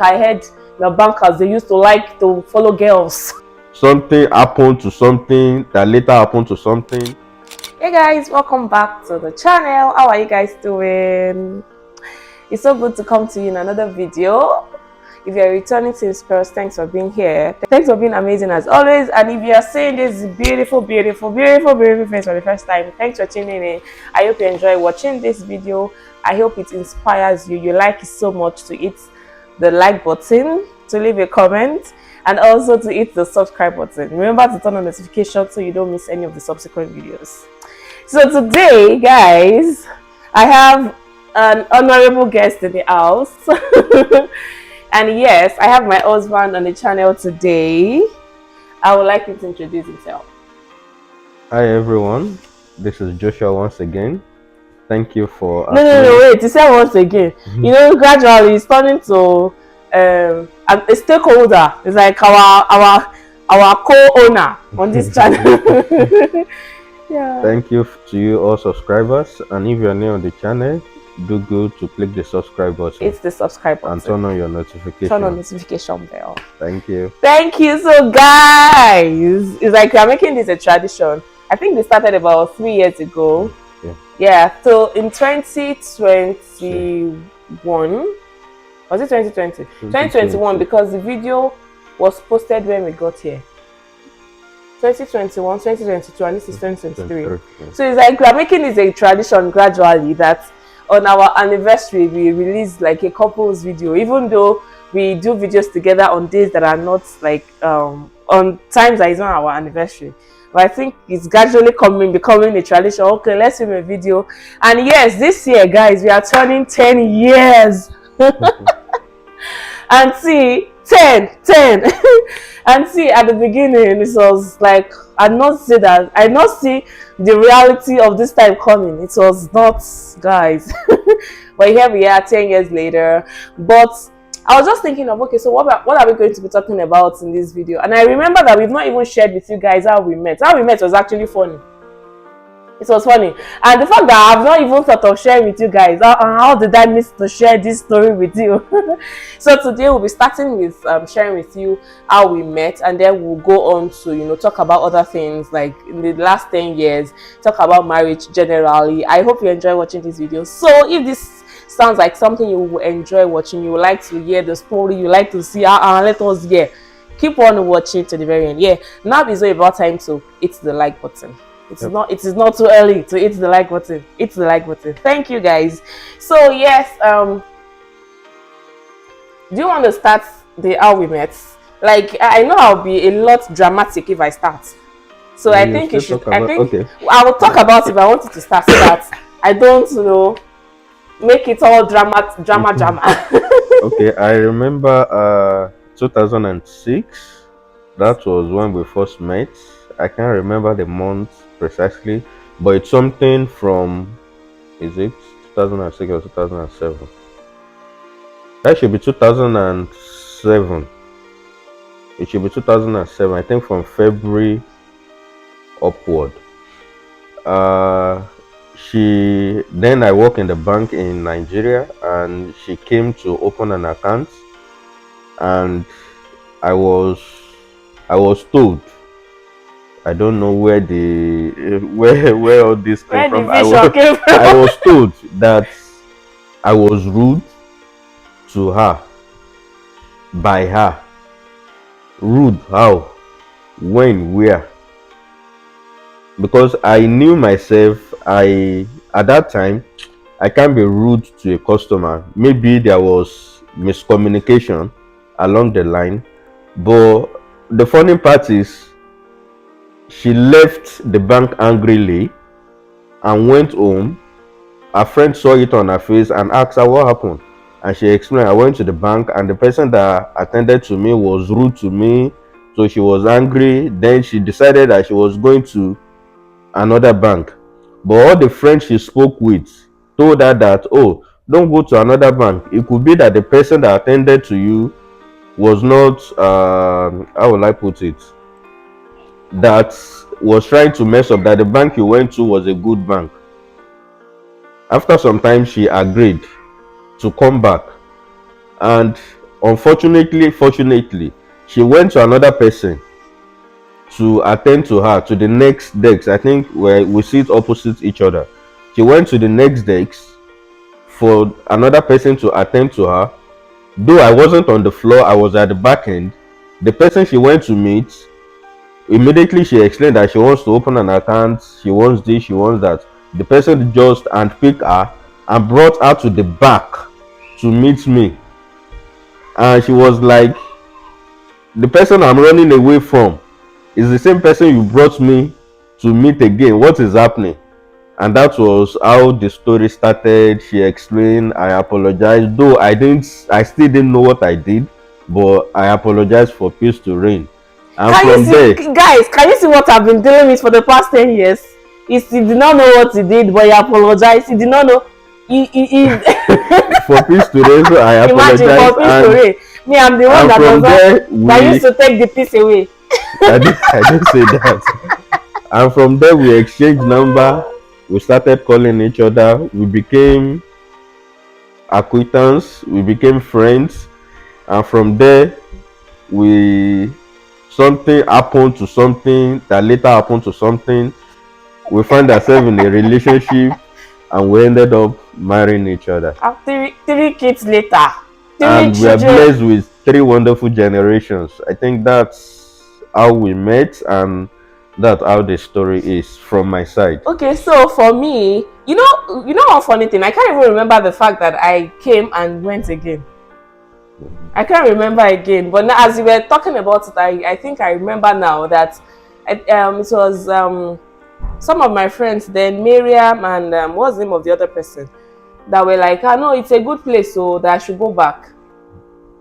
I heard the bankers, they used to like to follow girls. Something happened to something that later happened to something. Hey guys, welcome back to the channel. How are you guys doing? It's so good to come to you in another video. If you're returning to Inspires, thanks for being here. Thanks for being amazing as always. And if you are seeing this beautiful face for the first time, thanks for tuning in. I hope you enjoy watching this video. I hope it inspires you. You like it so much to hit the like button, to leave a comment, and also to hit the subscribe button. Remember to turn on notifications so you don't miss any of the subsequent videos. So today, guys, I have an honorable guest in the house. And yes, I have my husband on the channel today. I would like him to introduce himself. Hi everyone, this is Joshua once again. Thank you for No, wait, you said once again. You know, gradually it's turning to a stakeholder. It's like our co-owner on this channel. Yeah. Thank you to you all subscribers, and if you're new on the channel, do good to click the subscribe button. It's the subscribe button. And turn on your notification. Turn on notification bell. Thank you. Thank you. So guys, it's like we're making this a tradition. I think we started about 3 years ago. Yeah. So in 2021, was it 2020? 2021, because the video was posted when we got here. 2021, 2022, and this is 2023. So it's like we're making this a tradition gradually that on our anniversary we release like a couples video, even though we do videos together on days that are not like on times that is not our anniversary. But I think it's gradually becoming a tradition. Okay, let's film a video. And yes, this year, guys, we are turning 10 years. And see, 10. And see, at the beginning, it was like, I not see the reality of this time coming. It was not, guys. But here we are 10 years later. But I was just thinking of, okay, so what are we going to be talking about in this video? And I remember that we've not even shared with you guys how we met. How we met was actually funny. It was funny. And the fact that I've not even thought of sharing with you guys, how did I miss to share this story with you? So today we'll be starting with sharing with you how we met, and then we'll go on to, you know, talk about other things like in the last 10 years, talk about marriage generally. I hope you enjoy watching this video. So if this sounds like something you will enjoy watching, you would like to hear the story, you like to see let us hear, keep on watching to the very end. Yeah, now it's about time to hit the like button. It is not too early to hit the like button. Hit the like button. Thank you guys. So yes, do you want to start the how we met? Like, I know I'll be a lot dramatic if I start. So I think you should. I will talk about it, but I want you to start so that I don't, you know, make it all drama. Okay, I remember 2006. That was when we first met. I can't remember the month precisely, but it's something from, is it 2006 or 2007? That should be 2007. It should be 2007. I think from February upward. Then I work in the bank in Nigeria, and she came to open an account, and I was told, I don't know where all this came from. I was told that I was rude to her by her. Rude how? When? Where? Because I knew myself, at that time I can't be rude to a customer. Maybe there was miscommunication along the line, but the funny part is she left the bank angrily and went home. Her friend saw it on her face and asked her what happened, and she explained, I went to the bank and the person that attended to me was rude to me, so she was angry. Then she decided that she was going to another bank, but all the friends she spoke with told her that, oh, don't go to another bank. It could be that the person that attended to you was not how will I put it, that was trying to mess up, that the bank you went to was a good bank. After some time, she agreed to come back, and Unfortunately, fortunately, she went to another person to attend to her to the next desk. I think where we sit opposite each other. She went to the next desk for another person to attend to her. Though I wasn't on the floor, I was at the back end. The person she went to meet, immediately she explained that she wants to open an account, she wants this, she wants that. The person just handpicked her and brought her to the back to meet me. And she was like, the person I'm running away from is the same person you brought me to meet again. What is happening? And that was how the story started. She explained, I apologized, though I still didn't know what I did, but I apologized for peace to reign. And Can you from there, see, guys? Can you see what I've been dealing with for the past 10 years? He did not know what he did, but he apologized. He did not know. He for peace to reign, so I imagine apologized. for peace to reign. Me, I'm the one And that from there, that used to take the peace away. I didn't say that. And from there, we exchanged number. We started calling each other. We became acquaintance. We became friends. And from there, we something happened to something that later happened to something. We found ourselves in a relationship, and we ended up marrying each other. After three kids later, And we are children. blessed with 3 wonderful generations. I think that's how we met, and that's how the story is from my side. Okay, so for me, you know one funny thing. I can't even remember the fact that I came and went again. I can't remember again. But now, as you were talking about it, I think I remember now that it was some of my friends then, Miriam and what's the name of the other person, that were like, "Ah, no, it's a good place, so that I should go back."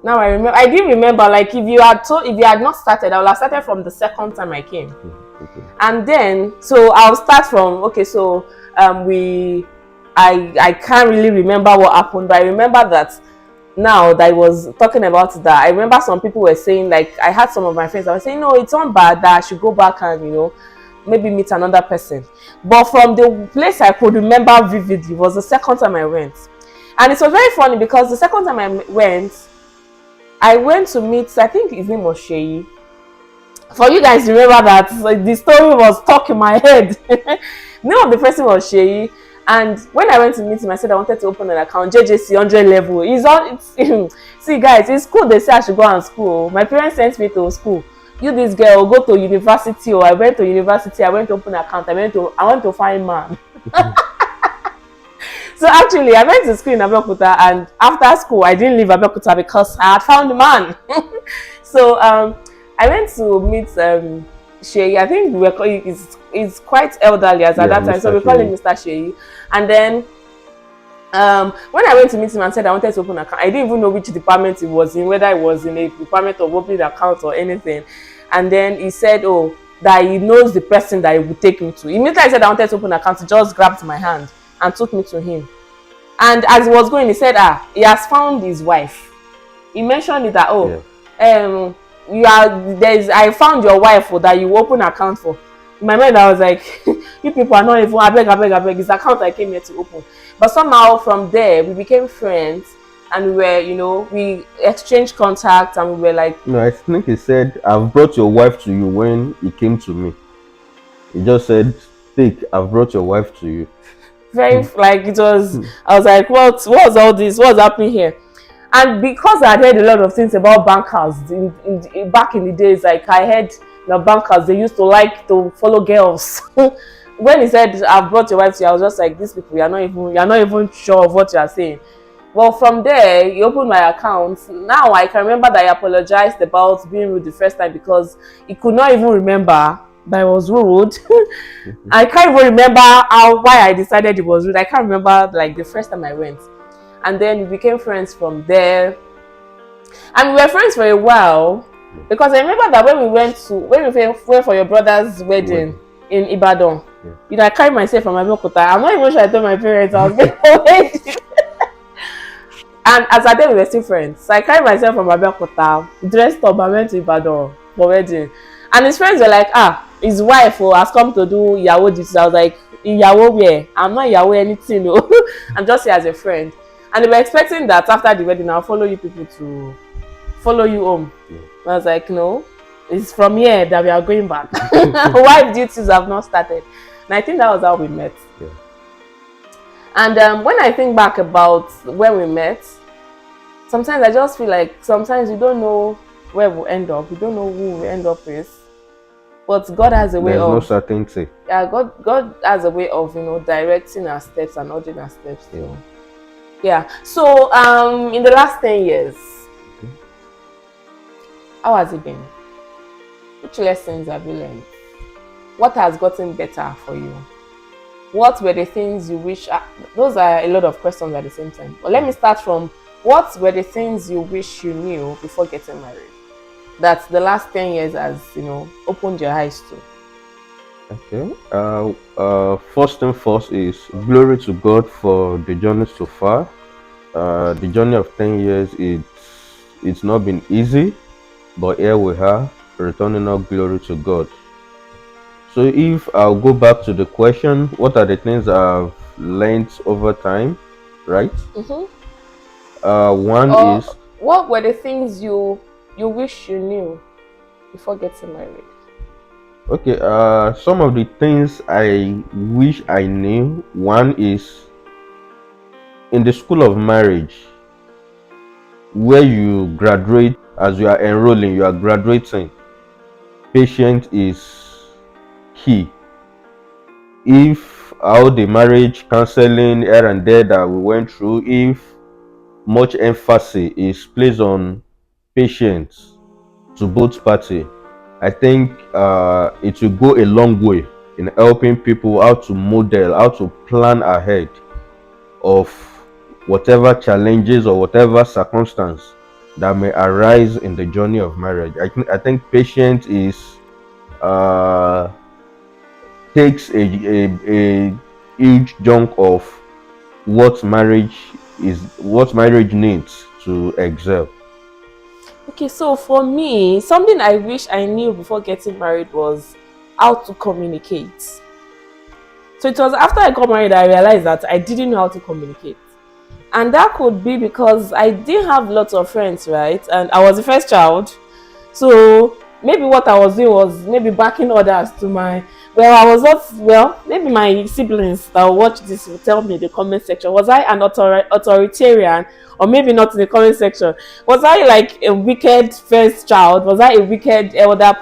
Now I remember. I didn't remember. Like if you had not started, I would have started from the second time I came. Okay. And then, so I'll start from, okay, so I can't really remember what happened, but I remember that now that I was talking about that, I remember some people were saying, like, I had some of my friends that were saying, no, it's not bad, that I should go back and, maybe meet another person. But from the place I could remember vividly was the second time I went. And it was very funny because the second time I went to meet, I think his name was Sheyi. For you guys remember that the story was stuck in my head. The name of the person was Sheyi. And when I went to meet him, I said I wanted to open an account, JJC 100 level. See guys, it's school they say I should go to school. My parents sent me to school. You, this girl, go to university. Or I went to university, I went to open an account, I went to find man. So actually, I went to school in Abeokuta, and after school, I didn't leave Abeokuta because I had found a man. So I went to meet Sheyi. I think we were calling he's quite elderly at that time, Mr. so we call him Mr. Sheyi. And then when I went to meet him and said I wanted to open an account, I didn't even know which department he was in, whether it was in a department of opening account or anything. And then he said, oh, that he knows the person that he would take me to. Immediately I said I wanted to open an account, he just grabbed my hand and took me to him. And as he was going, he said, he has found his wife. He mentioned it that, I found your wife that you open an account for. In my mind, I was like, you people are not even, I beg, it's account I came here to open. But somehow from there, we became friends, and we were, we exchanged contact, and we were like... No, I think he said, I've brought your wife to you when he came to me. He just said, I've brought your wife to you. Very, like, it was, I was like, what's all this? What's happening here? And because I heard a lot of things about bankers back in the days, like I heard bankers, they used to like to follow girls. When he said, I've brought your wife to you, I was just like, these people, you're not even sure of what you are saying. Well, from there, he opened my account. Now I can remember that I apologized about being rude the first time because he could not even remember that I was rude. I can't even remember why I decided it was rude. I can't remember like the first time I went. And then we became friends from there. And we were friends for a while. Because I remember that when we went for your brother's wedding in Ibadan, I carried myself from Abeokuta. I'm not even sure I told my parents I was going to wedding. And as at then we were still friends. So I carried myself from Abeokuta, dressed up, I went to Ibadan for wedding. And his friends were like, his wife has come to do Yahoo duties. I was like, Yahoo where? I'm not Yahoo anything, no. I'm just here as a friend. And they were expecting that after the wedding, I'll follow you people to follow you home. Yeah. I was like, no, it's from here that we are going back. Wife duties have not started. And I think that was how we met. Yeah. And when I think back about when we met, sometimes I just feel like sometimes you don't know where we'll end up. You don't know who we end up with. But God has a way There's no of, certainty. yeah, God has a way of, directing our steps and ordering our steps. Yeah. Yeah. So in the last 10 years, how has it been? Which lessons have you learned? What has gotten better for you? What were the things you wish? Those are a lot of questions at the same time. But let me start from, what were the things you wish you knew before getting married, that the last 10 years has, opened your eyes to? Okay. First and first is glory to God for the journey so far. The journey of 10 years, it's not been easy, but here we are, returning all glory to God. So if I'll go back to the question, what are the things I've learned over time, right? One Or is, what were the things you wish you knew before getting married? okay, some of the things I wish I knew. One is, in the school of marriage, where you graduate, as you are enrolling, you are graduating, patience is key. If all the marriage counseling here and there that we went through, if much emphasis is placed on patience to both parties, I think it will go a long way in helping people how to model, how to plan ahead of whatever challenges or whatever circumstance that may arise in the journey of marriage. I think patience is takes a huge chunk of what marriage needs to excel. Okay, so for me, something I wish I knew before getting married was how to communicate. So it was after I got married I realized that I didn't know how to communicate. And that could be because I didn't have lots of friends, right? And I was the first child. So maybe what I was doing was maybe backing others to my, maybe my siblings that will watch this will tell me in the comment section, was I an authoritarian, or maybe not in the comment section? Was I like a wicked first child? Was I a wicked elder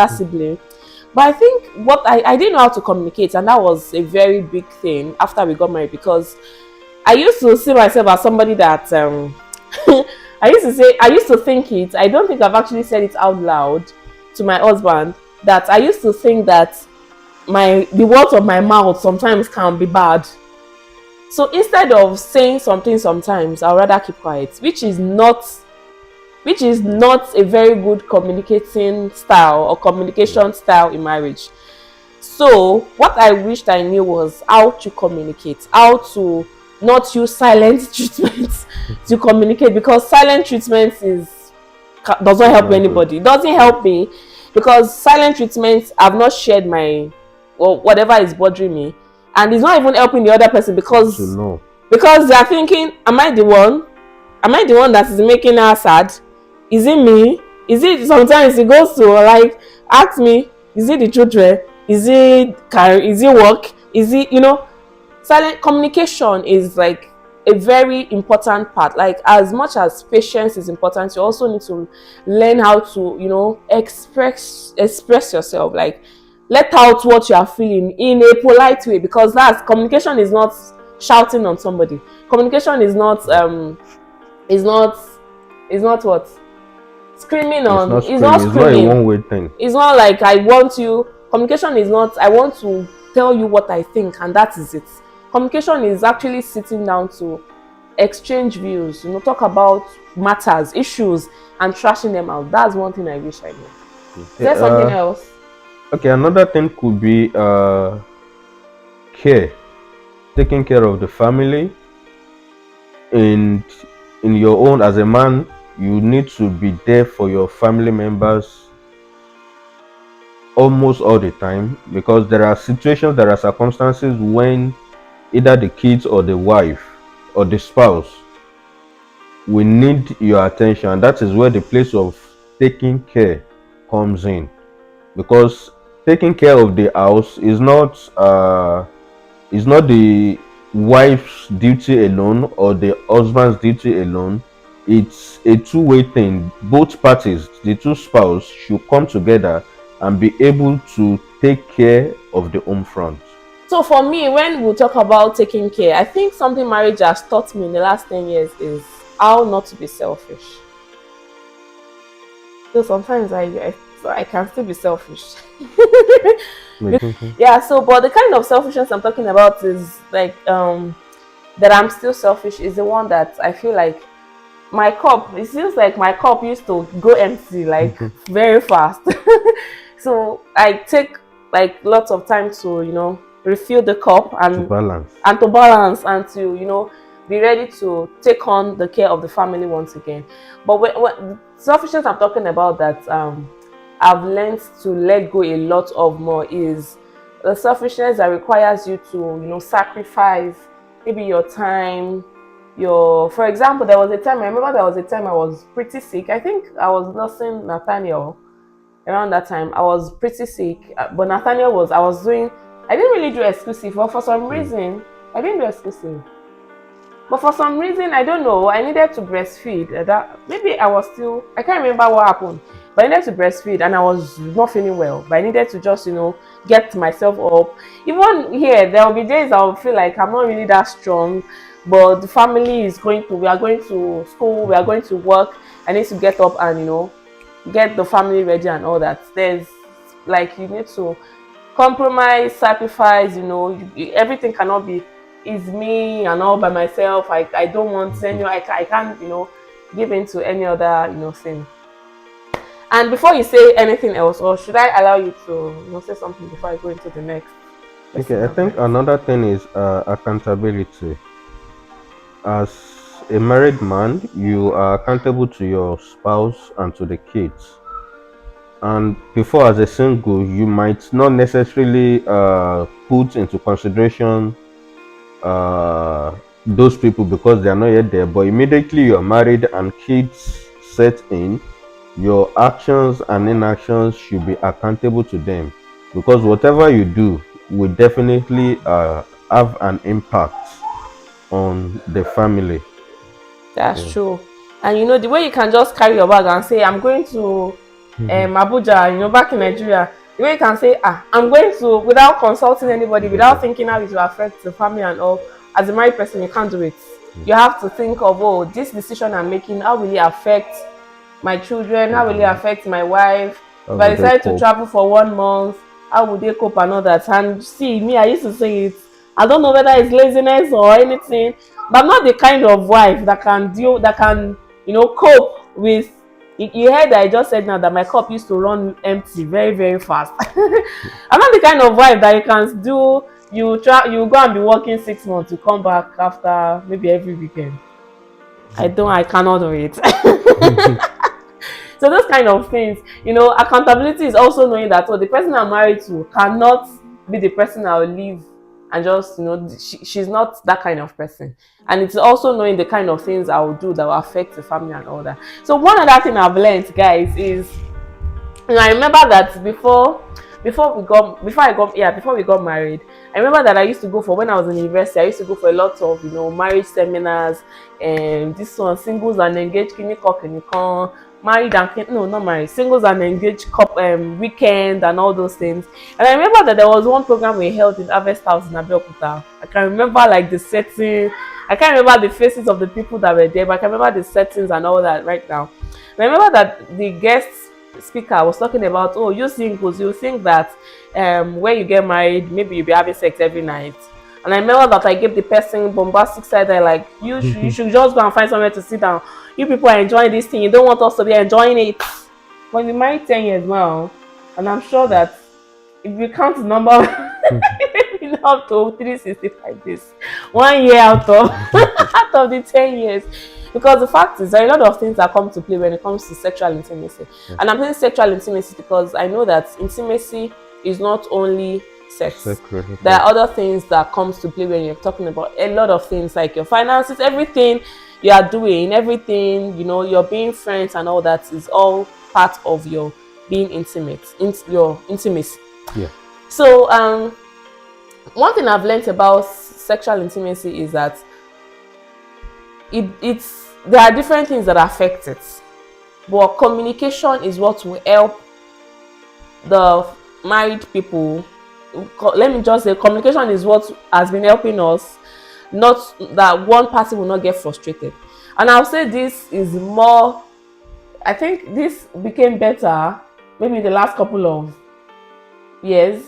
sibling? But I think I didn't know how to communicate, and that was a very big thing after we got married, because I used to see myself as somebody that I used to think it. I don't think I've actually said it out loud to my husband, that I used to think that the words of my mouth sometimes can be bad. So instead of saying something sometimes, I'd rather keep quiet, which is not a very good communicating style or communication style in marriage. So what I wished I knew was how to communicate, how to not use silent treatment to communicate, because silent treatment doesn't help anybody. It doesn't help me, because silent treatment, I've not shared my, or whatever is bothering me, and it's not even helping the other person, because they are thinking, am I the one that is making her sad? Is it me? Is it, sometimes it goes to like ask me, is it the children? Is it work? Is it, silent communication is like a very important part. Like, as much as patience is important, you also need to learn how to, express yourself. Like, let out what you are feeling in a polite way, because communication is not shouting on somebody. Communication is not what? Screaming on. It's not screaming. It's not a one-way thing. It's not like I want you. Communication is not I want to tell you what I think and that is it. Communication is actually sitting down to exchange views, talk about matters, issues, and trashing them out. That's one thing I wish I knew. Is there something else? Okay, another thing could be care. Taking care of the family. And in your own, as a man, you need to be there for your family members almost all the time, because there are situations, there are circumstances when either the kids or the wife or the spouse we need your attention. And that is where the place of taking care comes in, because taking care of the house is not the wife's duty alone or the husband's duty alone. It's a two-way thing. Both parties, the two spouse, should come together and be able to take care of the home front. So for me, when we talk about taking care, I think something marriage has taught me in the last 10 years is how not to be selfish. So sometimes I can still be selfish. Yeah, so but the kind of selfishness I'm talking about is like that I'm still selfish is the one that I feel like my cup, it feels like my cup used to go empty like very fast. So I take like lots of time to, refill the cup To balance. and to balance and to, be ready to take on the care of the family once again. But when selfishness I'm talking about that I've learned to let go a lot of more is the selfishness that requires you to, sacrifice maybe your time, for example, I remember there was a time I was pretty sick. I think I was nursing Nathaniel around that time. I was pretty sick, but I didn't really do exclusive, but for some reason, I didn't do exclusive. But for some reason, I don't know, I needed to breastfeed. Maybe I can't remember what happened, but I needed to breastfeed and I was not feeling well. But I needed to just, get myself up. Even here, there will be days I will feel like I'm not really that strong, but the family we are going to school, we are going to work. I need to get up and, get the family ready and all that. There's like, you need to compromise, sacrifice, everything cannot be is me and all by myself. I don't want any, I can't, give into any other, thing. And before you say anything else, or should I allow you to, say something before I go into the next? Okay, I think another thing is accountability. As a married man, you are accountable to your spouse and to the kids. And before, as a single, you might not necessarily put into consideration those people because they are not yet there. But immediately you are married and kids set in, your actions and inactions should be accountable to them, because whatever you do will definitely have an impact on the family. That's true. And the way you can just carry your bag and say, I'm going to Abuja, back in Nigeria, the way you can say, I'm going to, without consulting anybody, without thinking how it will affect the family and all, as a married person, you can't do it. You have to think of, this decision I'm making, how will it affect my children? How will it affect my wife? If I decide to travel for 1 month, how would they cope and all that? And see, me, I used to say it. I don't know whether it's laziness or anything, but I'm not the kind of wife that can cope with. You heard that I just said now that my cup used to run empty very, very fast. I'm not the kind of wife that you can do. You go and be working 6 months to come back after maybe every weekend. I cannot do it. So those kind of things, accountability is also knowing that the person I'm married to cannot be the person I'll leave and just, she's not that kind of person. And it's also knowing the kind of things I will do that will affect the family and all that. So one other thing I've learned, guys, is, I remember that before we got married, I remember that I used to go for, when I was in university, I used to go for a lot of, marriage seminars, and this one, singles and engaged, married and no, not married, singles and engaged weekend and all those things. And I remember that there was one program we held in Harvest House in Abeokuta. I can remember like the setting. I can't remember the faces of the people that were there, but I can remember the settings and all that right now. I remember that the guest speaker was talking about, you singles, you think that when you get married, maybe you'll be having sex every night. And I remember that I gave the person bombastic side eye, like, you should just go and find somewhere to sit down. You people are enjoying this thing. You don't want us to be enjoying it. When we married 10 years now, and I'm sure that if you count the number, up to 365 days, 1 year out of out of the 10 years. Because the fact is, there are a lot of things that come to play when it comes to sexual intimacy. And I'm saying sexual intimacy because I know that intimacy is not only sex. There are other things that comes to play when you're talking about a lot of things, like your finances, everything. you are doing, everything, you know, you're being friends and all that is all part of your being intimate, your intimacy. Yeah. So one thing I've learned about sexual intimacy is that it's there are different things that affect it, but communication is what will help the married people. Let me just say, communication is what has been helping us, not that one party will not get frustrated. And I'll say this is more, I think this became better maybe in the last couple of years,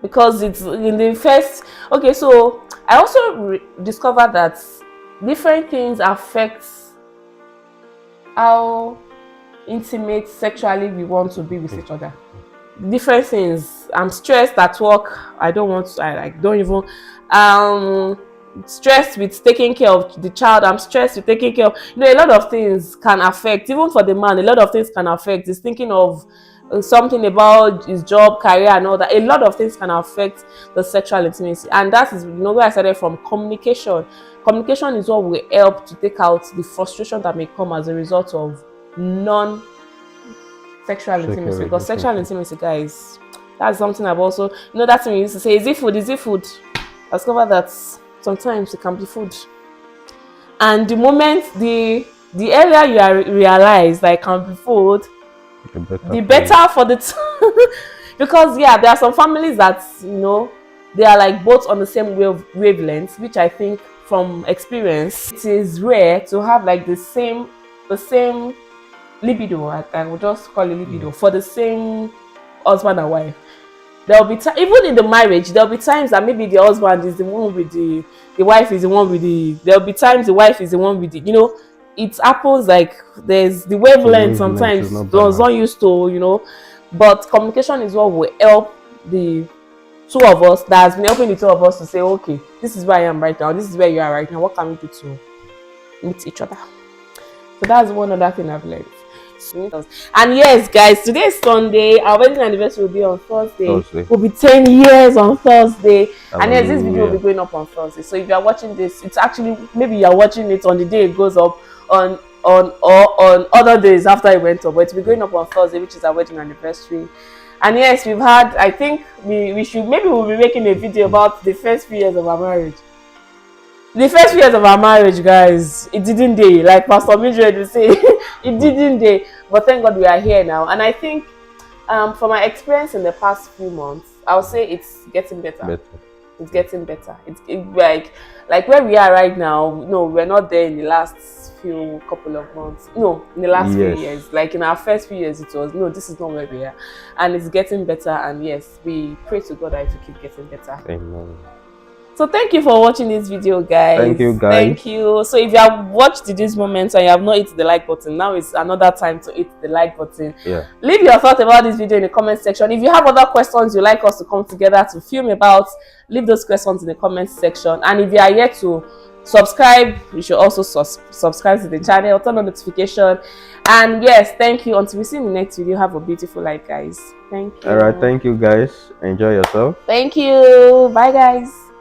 because it's in the first, okay, so I also discovered that different things affect how intimate sexually we want to be with each other. Different things. I'm stressed at work, I don't want to, I like don't even stressed with taking care of the child, I'm stressed with taking care of, you know, a lot of things can affect, even for the man, a lot of things can affect. He's thinking of something about his job, career and all that. A lot of things can affect the sexual intimacy, and that is, you know, where I started from. Communication is what will help to take out the frustration that may come as a result of non sexual intimacy. Because sexual intimacy, guys, that's something I've also, you know, that's when we used to say, is it food, is it food? I discovered that sometimes it can be food, and the moment the earlier you are realize that it can be food, the better for the because yeah, there are some families that, you know, they are like both on the same wavelength, which I think from experience it is rare to have like the same libido. I would just call it libido for the same husband and wife. There'll be even in the marriage, there'll be times that maybe the husband is the one with the wife is the one with the, there'll be times the wife is the one with the, you know, it happens, like there's the wavelength sometimes does not used to, you know, but communication is what will help the two of us, that has been helping the two of us to say, okay, this is where I am right now, this is where you are right now, what can we do to meet each other? So that's one other thing I've learned. And yes, guys, today is Sunday. Our wedding anniversary will be on Thursday. Will be 10 years on Thursday. And yes, this video will be going up on Thursday. So if you are watching this, it's actually, maybe you are watching it on the day it goes up, on other days after it went up, but it will be going up on Thursday, which is our wedding anniversary. And yes, we've had, I think we should, maybe we'll be making a video about the first few years of our marriage. The first few years of our marriage, guys, it didn't day, like Pastor Mildred would say. It didn't day, but thank God we are here now. And I think from my experience in the past few months, I'll say it's getting better. It's getting better. It's like where we are right now. No, we're not there in the last few couple of months. No, in the last few years. Like in our first few years, it was, no, this is not where we are, and it's getting better. And yes, we pray to God that it will keep getting better. Amen. So thank you for watching this video, guys. Thank you, guys. Thank you. So if you have watched this moment and you have not hit the like button, now is another time to hit the like button. Yeah. Leave your thoughts about this video in the comment section. If you have other questions you'd like us to come together to film about, leave those questions in the comment section. And if you are yet to subscribe, you should also subscribe to the channel, turn on notification. And yes, thank you. Until we see in the next video, have a beautiful life, guys. Thank you. All right, thank you, guys. Enjoy yourself. Thank you. Bye, guys.